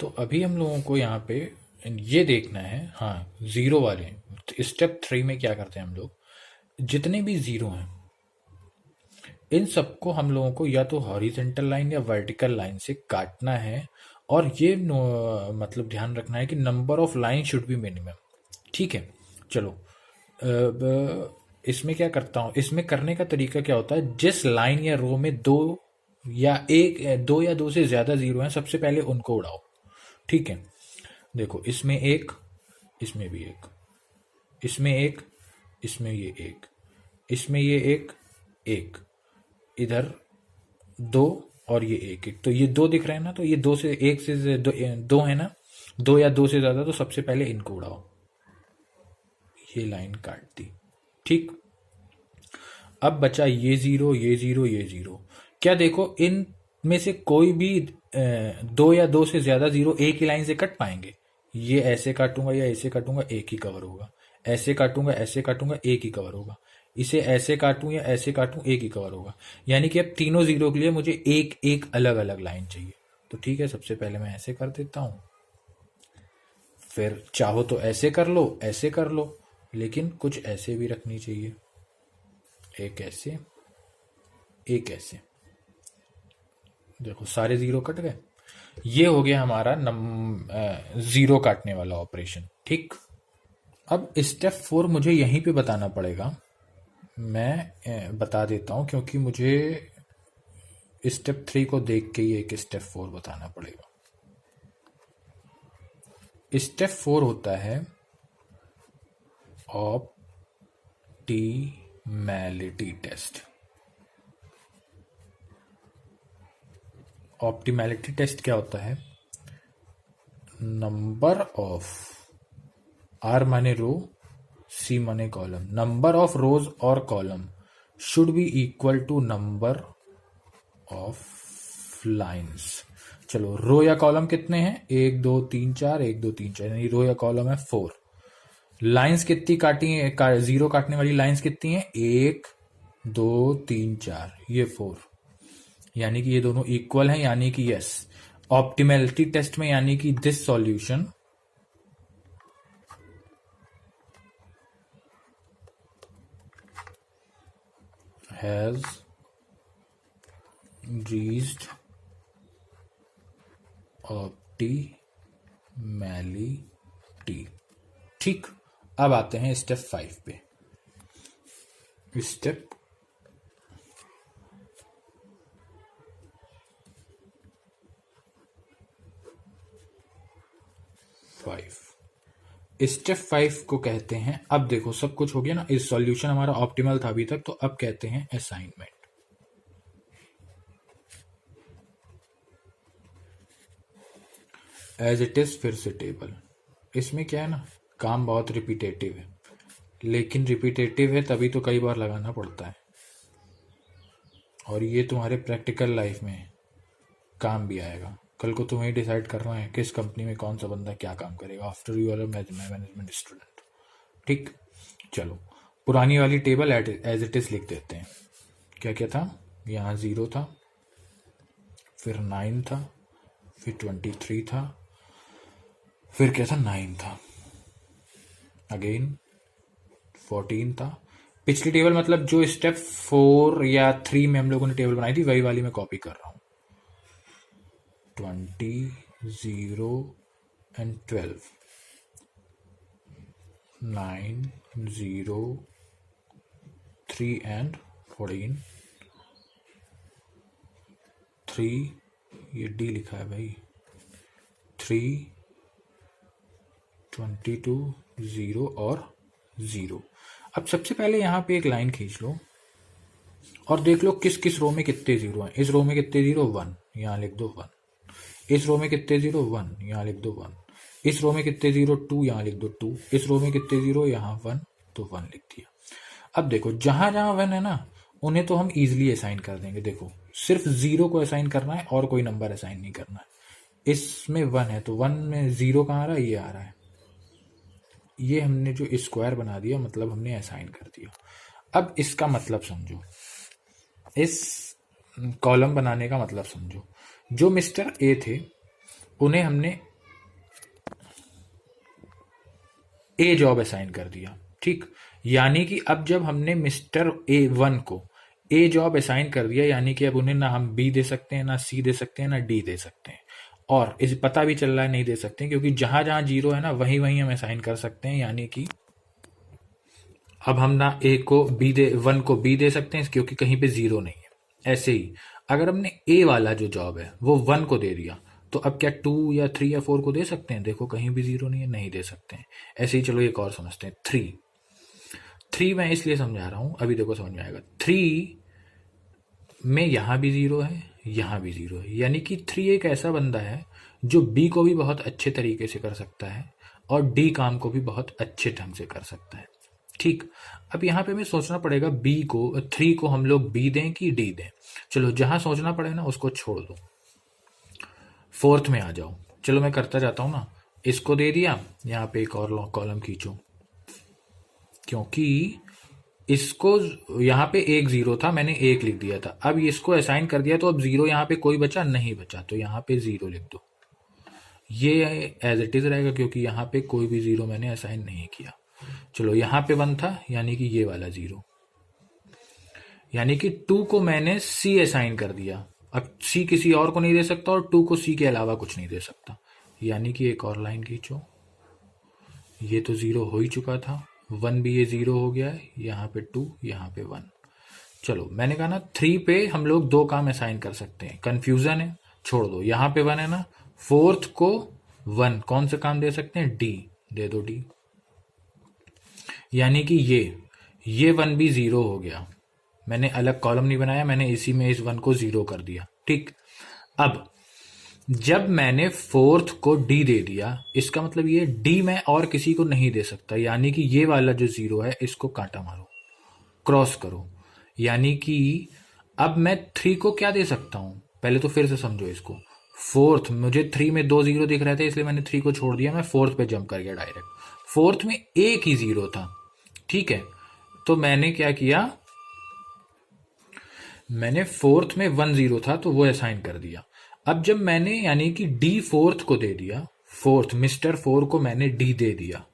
तो अभी हम लोगों को यहाँ पे ये देखना है, हाँ, जीरो वाले। स्टेप 3 में क्या करते हैं हम लोग, जितने भी जीरो हैं इन सबको हम लोगों को या तो हॉरिजेंटल लाइन या वर्टिकल लाइन से काटना है। और ये मतलब ध्यान रखना है कि number of line should be minimum. ठीक है, चलो। इसमें क्या करता हूँ, इसमें करने का तरीका क्या होता है, जिस लाइन या रो में दो या दो से ज्यादा जीरो हैं, सबसे पहले उनको उड़ाओ। ठीक है, देखो, इसमें एक, इसमें भी एक, इसमें एक, इसमें ये एक, इसमें ये एक, एक, इधर दो, और ये एक एक, तो ये दो दिख रहे हैं ना, तो ये दो से एक से दो है ना, दो या दो से ज्यादा, तो सबसे पहले इनको उड़ाओ। ये लाइन काट दी। ठीक, अब बचा ये जीरो, ये जीरो, ये जीरो। क्या देखो, इन में से कोई भी दो या दो से ज्यादा जीरो एक ही लाइन से कट पाएंगे? ये ऐसे काटूंगा या ऐसे काटूंगा, एक ही कवर होगा। ऐसे काटूंगा, ऐसे काटूंगा, एक ही कवर होगा। इसे ऐसे काटूं या ऐसे काटूं, एक ही कवर होगा। यानी कि अब तीनों जीरो के लिए मुझे एक एक अलग अलग लाइन चाहिए। तो ठीक है, सबसे पहले मैं ऐसे कर देता हूं, फिर चाहो तो ऐसे कर लो, ऐसे कर लो, लेकिन कुछ ऐसे भी रखनी चाहिए। एक ऐसे, एक ऐसे। देखो, सारे जीरो कट गए। ये हो गया हमारा जीरो काटने वाला ऑपरेशन। ठीक, अब स्टेप 4 मुझे यहीं पे बताना पड़ेगा। मैं बता देता हूं, क्योंकि मुझे स्टेप 3 को देख के ही एक स्टेप 4 बताना पड़ेगा। स्टेप 4 होता है ऑप्टिमैलिटी टेस्ट। ऑप्टिमैलिटी टेस्ट क्या होता है, नंबर ऑफ, आर माने रो, सी माने कॉलम, नंबर ऑफ रोज और column should be equal to number of lines. चलो, रो या कॉलम कितने हैं, 1 2 3 4, 1 2 3 4, यानी रो या कॉलम है 4। लाइंस कितनी काटी है, जीरो काटने वाली लाइंस कितनी है, 1 2 3 4, ये 4। यानी कि ये दोनों इक्वल हैं, यानी कि यस, ऑप्टिमैलिटी टेस्ट में, यानी कि this solution has reached optimality. ठीक, अब आते हैं स्टेप 5 पे। स्टेप 5, स्टेप 5 को कहते हैं, अब देखो सब कुछ हो गया ना, इस सॉल्यूशन हमारा ऑप्टिमल था अभी तक, तो अब कहते हैं असाइनमेंट। एज इट इज, फिर से टेबल। इसमें क्या है ना, काम बहुत रिपीटेटिव है, लेकिन रिपीटेटिव है तभी तो कई बार लगाना पड़ता है, और ये तुम्हारे प्रैक्टिकल लाइफ में काम भी आएगा। कल को तुम्हें डिसाइड करना है किस कंपनी में कौन सा बंदा क्या काम करेगा, after you are a management student. ठीक, चलो, पुरानी वाली टेबल एज इट इज लिख देते हैं। क्या क्या था, यहाँ 0 था, फिर 9 था, फिर 23 था, फिर क्या था, 9 था, अगेन 14 था। पिछली टेबल मतलब जो स्टेप 4 या 3 में हम लोगों ने टेबल बनाई थी, वही वाली मैं कॉपी कर रहा हूं। 20 0 and 12, 9 0 3 and 14, 3, ये डी लिखा है भाई, 3 22 0 और 0। अब सबसे पहले यहां पे एक लाइन खींच लो और देख लो किस किस रो में कितने जीरो हैं। इस रो में कितने जीरो, 1, यहां लिख दो 1। इस रो में कितने जीरो, 1, यहां लिख दो 1। इस रो में कितने जीरो, 2, यहां लिख दो 2। इस रो में कितने जीरो, यहां 1, तो 1 लिख दिया। अब देखो, जहां जहां 1 है ना, उन्हें तो हम इजिली असाइन कर देंगे। देखो, सिर्फ 0 को असाइन करना है और कोई नंबर असाइन नहीं करना है। इसमें 1 है तो 1 में 0 कहाँ आ रहा है, ये आ रहा है। ये हमने जो स्क्वायर बना दिया, मतलब हमने असाइन कर दिया। अब इसका मतलब समझो, इस कॉलम बनाने का मतलब समझो। जो मिस्टर ए थे, उन्हें हमने ए जॉब असाइन कर दिया। ठीक, यानी कि अब जब हमने मिस्टर A1 को ए जॉब असाइन कर दिया, यानी कि अब उन्हें ना हम बी दे सकते हैं, ना सी दे सकते हैं, ना डी दे सकते हैं। और इस पता भी चल रहा है नहीं दे सकते हैं, क्योंकि जहां जहां जीरो है ना वहीं वहीं हम असाइन कर सकते हैं। यानी कि अब हम ना ए को बी दे, 1 को बी दे सकते हैं क्योंकि कहीं पे जीरो नहीं है। ऐसे ही अगर हमने ए वाला जो जॉब है वो 1 को दे दिया, तो अब क्या 2 या 3 या 4 को दे सकते हैं? देखो कहीं भी जीरो नहीं है, नहीं दे सकते हैं। ऐसे ही चलो एक और समझते हैं, 3 मैं इसलिए समझा रहा हूं, अभी देखो समझ में आएगा। 3 में यहां भी जीरो है, यहां भी जीरो है, यानी कि 3 एक ऐसा बंदा है जो बी को भी बहुत अच्छे तरीके से कर सकता है और डी काम को भी बहुत अच्छे ढंग से कर सकता है। ठीक, अब यहां पे हमें सोचना पड़ेगा बी को, 3 को हम लोग बी दें कि डी दें। चलो जहां सोचना पड़े ना उसको छोड़ दो, फोर्थ में आ जाओ। चलो मैं करता जाता हूं ना, इसको दे दिया, यहां पे एक और कॉलम खींचो, क्योंकि इसको यहाँ पे एक जीरो था, मैंने एक लिख दिया था। अब इसको असाइन कर दिया तो अब जीरो यहाँ पे कोई बचा नहीं बचा, तो यहाँ पे जीरो लिख दो। ये एज इट इज रहेगा क्योंकि यहाँ पे कोई भी जीरो मैंने असाइन नहीं किया। चलो यहाँ पे 1 था, यानी कि ये वाला जीरो, यानी कि 2 को मैंने सी असाइन कर दिया। अब सी किसी और को नहीं दे सकता और 2 को सी के अलावा कुछ नहीं दे सकता, यानी कि एक और लाइन खींचो। ये तो जीरो हो ही चुका था, 1 भी ये जीरो हो गया है, यहाँ पे 2, यहाँ पे 1। चलो मैंने कहा ना 3 पे हम लोग 2 काम असाइन कर सकते हैं, कंफ्यूजन है छोड़ दो। यहाँ पे 1 है ना, फोर्थ को 1 कौन सा काम दे सकते हैं? डी दे दो, डी। यानी कि ये 1 भी जीरो हो गया, मैंने अलग कॉलम नहीं बनाया, मैंने इसी में इस 1 को जीरो कर दिया। ठीक, अब जब मैंने फोर्थ को डी दे दिया, इसका मतलब ये डी मैं और किसी को नहीं दे सकता, यानी कि ये वाला जो जीरो है इसको कांटा मारो, क्रॉस करो। यानी कि अब मैं 3 को क्या दे सकता हूं, पहले तो फिर से समझो इसको। फोर्थ, मुझे 3 में 2 जीरो दिख रहे थे इसलिए मैंने 3 को छोड़ दिया, मैं फोर्थ पे जंप कर गया डायरेक्ट। फोर्थ में एक ही जीरो था, ठीक है, तो मैंने क्या किया, मैंने फोर्थ में 1 जीरो था तो वो असाइन कर दिया। अब जब मैंने यानी कि डी फोर्थ को दे दिया, फोर्थ मिस्टर 4 को मैंने डी दे दिया,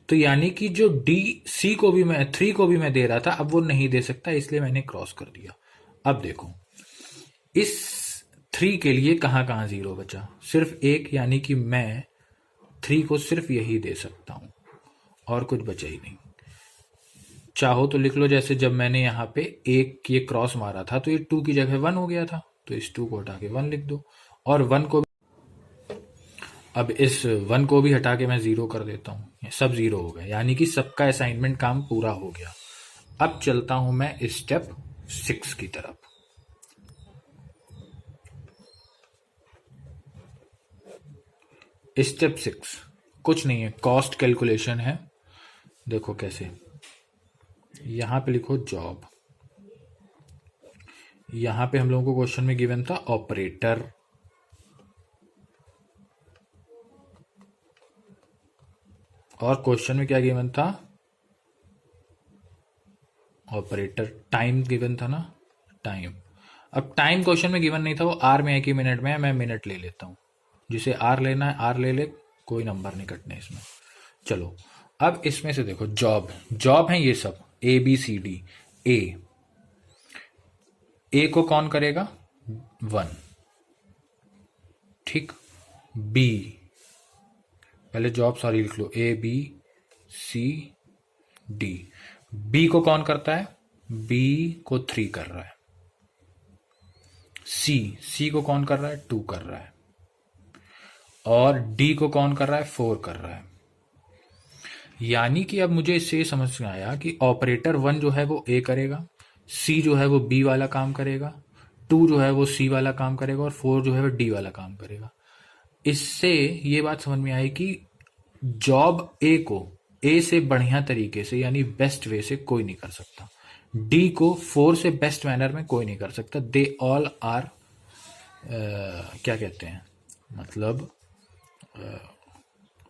तो यानी कि जो डी सी को भी मैं 3 को भी मैं दे रहा था, अब वो नहीं दे सकता, इसलिए मैंने क्रॉस कर दिया। अब देखो इस 3 के लिए कहां कहां जीरो बचा, सिर्फ एक, यानी कि मैं 3 को सिर्फ यही दे सकता हूं और कुछ बचा ही नहीं। चाहो तो लिख लो, जैसे जब मैंने यहाँ पे एक ये क्रॉस मारा था तो ये 2 की जगह 1 हो गया था, तो इस 2 को हटा के 1 लिख दो, और 1 को अब इस 1 को भी हटा के मैं जीरो कर देता हूं, ये सब जीरो हो गए, यानी कि सबका असाइनमेंट काम पूरा हो गया। अब चलता हूं मैं स्टेप 6 की तरफ। स्टेप 6 कुछ नहीं है, कॉस्ट कैलकुलेशन है। देखो कैसे, यहां पे लिखो जॉब, यहां पे हम लोगों को क्वेश्चन में गिवन था ऑपरेटर, और क्वेश्चन में क्या गिवन था, ऑपरेटर। टाइम गिवन था ना, टाइम। अब टाइम क्वेश्चन में गिवन नहीं था, वो आर में है कि मिनट में है, मैं मिनट ले लेता हूं, जिसे आर लेना है आर ले ले, कोई नंबर नहीं कटने इसमें। चलो अब इसमें से देखो जॉब है ये सब, ए बी सी डी। ए को कौन करेगा? 1, ठीक। बी, पहले जॉब सॉरी लिख लो, A B C D. B को कौन करता है? बी को 3 कर रहा है। सी को कौन कर रहा है? 2 कर रहा है। और डी को कौन कर रहा है? 4 कर रहा है। यानी कि अब मुझे इससे समझ में आया कि ऑपरेटर 1 जो है वो ए करेगा, सी जो है वो बी वाला काम करेगा, 2 जो है वो सी वाला काम करेगा, और 4 जो है वो डी वाला काम करेगा। इससे ये बात समझ में आई कि जॉब ए को ए से बढ़िया तरीके से यानी बेस्ट वे से कोई नहीं कर सकता, डी को 4 से बेस्ट मैनर में कोई नहीं कर सकता। दे ऑल आर क्या कहते हैं, मतलब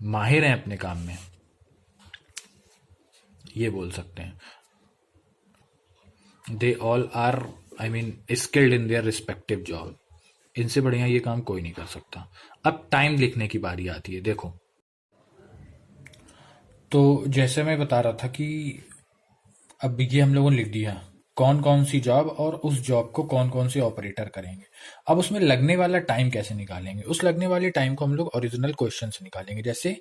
माहिर हैं अपने काम में, ये बोल सकते हैं। They all are I mean skilled in their respective job, इनसे बढ़िया ये काम कोई नहीं कर सकता। अब टाइम लिखने की बारी आती है। देखो तो जैसे मैं बता रहा था कि अब ये हम लोगों ने लिख दिया कौन कौन सी जॉब और उस जॉब को कौन कौन से ऑपरेटर करेंगे। अब उसमें लगने वाला टाइम कैसे निकालेंगे? उस लगने वाले टाइम को हम लोग ओरिजिनल क्वेश्चन से निकालेंगे। जैसे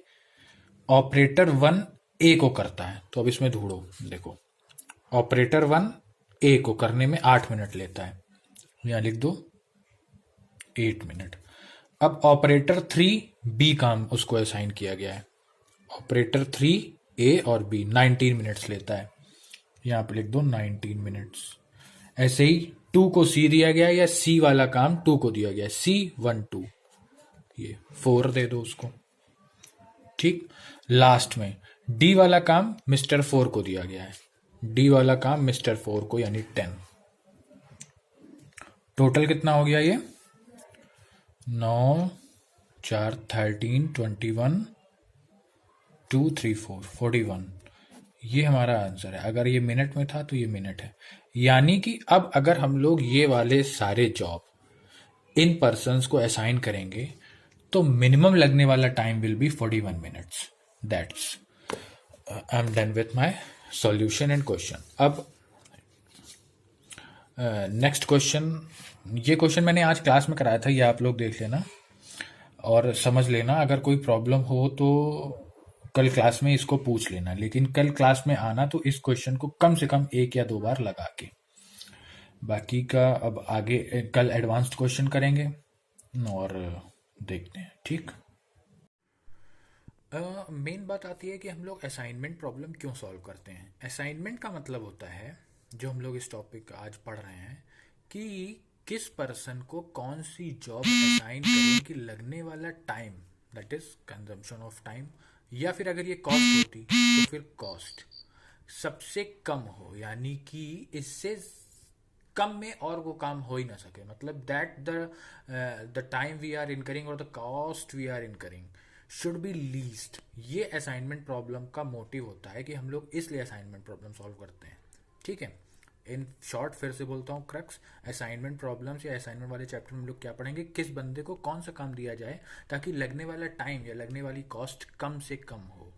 ऑपरेटर वन ए को करता है, तो अब इसमें ढूंढो। देखो, ऑपरेटर वन ए को करने में 8 मिनट लेता है, यहां लिख दो 8 मिनट। अब ऑपरेटर थ्री बी काम उसको असाइन किया गया है, ऑपरेटर थ्री ए और बी 19 मिनट्स लेता है, यहां पे लिख दो 19 मिनट्स। ऐसे ही टू को सी दिया गया है, या सी वाला काम टू को दिया गया है, C12, ये 4 दे दो उसको। ठीक, लास्ट में डी वाला काम मिस्टर 4 को दिया गया है, डी वाला काम मिस्टर 4 को, यानी 10। टोटल कितना हो गया ये? 9 4 13 21 2 3 4 41। ये हमारा आंसर है। अगर ये मिनट में था तो ये मिनट है। यानी कि अब अगर हम लोग ये वाले सारे जॉब इन पर्सन्स को असाइन करेंगे तो मिनिमम लगने वाला time will be 41 minutes. That's I am done with my solution and question. अब नेक्स्ट क्वेश्चन, ये क्वेश्चन मैंने आज क्लास में कराया था, ये आप लोग देख लेना और समझ लेना। अगर कोई प्रॉब्लम हो तो कल क्लास में इसको पूछ लेना, लेकिन कल क्लास में आना तो इस क्वेश्चन को कम से कम 1 या 2 बार लगा के। बाकी का अब आगे कल एडवांस्ड क्वेश्चन करेंगे और देखते हैं। ठीक, मेन बात आती है कि हम लोग असाइनमेंट प्रॉब्लम क्यों सॉल्व करते हैं। असाइनमेंट का मतलब होता है, जो हम लोग इस टॉपिक आज पढ़ रहे हैं, कि किस पर्सन को कौन सी जॉब असाइन करें कि लगने वाला time, that is consumption of time, या फिर अगर ये कॉस्ट होती तो फिर कॉस्ट सबसे कम हो, यानी कि इससे कम में और वो काम हो ही ना सके। मतलब that the time we are incurring और the cost we are incurring should be least. ये असाइनमेंट प्रॉब्लम का मोटिव होता है कि हम लोग इसलिए असाइनमेंट प्रॉब्लम सॉल्व करते हैं। ठीक है, इन शॉर्ट फिर से बोलता हूँ, क्रक्स असाइनमेंट प्रॉब्लम्स या असाइनमेंट वाले चैप्टर में हम लोग क्या पढ़ेंगे, किस बंदे को कौन सा काम दिया जाए ताकि लगने वाला टाइम या लगने वाली कॉस्ट कम से कम हो।